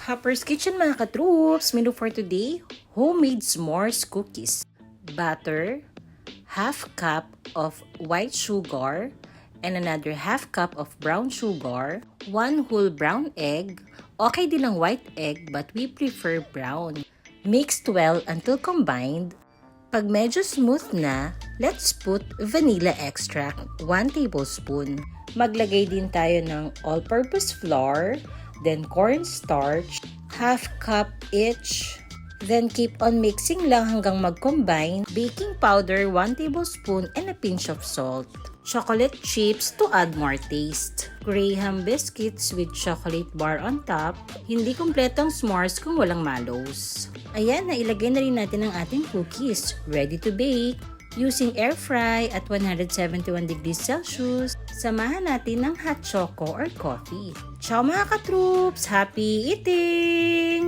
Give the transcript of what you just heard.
Hopper's Kitchen mga katroops, menu for today, homemade s'mores cookies. Butter, half cup of white sugar, and another half cup of brown sugar, 1 whole brown egg, okay din ang white egg but we prefer brown. Mixed well until combined. Pag medyo smooth na, let's put vanilla extract, 1 tablespoon. Maglagay din tayo ng all-purpose flour, then cornstarch, half cup each. Then keep on mixing lang hanggang mag-combine. Baking powder, 1 tablespoon and a pinch of salt. Chocolate chips to add more taste. Graham biscuits with chocolate bar on top. Hindi kumpletong s'mores kung walang mallows. Ayan, nailagay na rin natin ang ating cookies. Ready to bake. Using air fry at 171 degrees Celsius, samahan natin ng hot choco or coffee. Ciao mga ka-troops! Happy eating!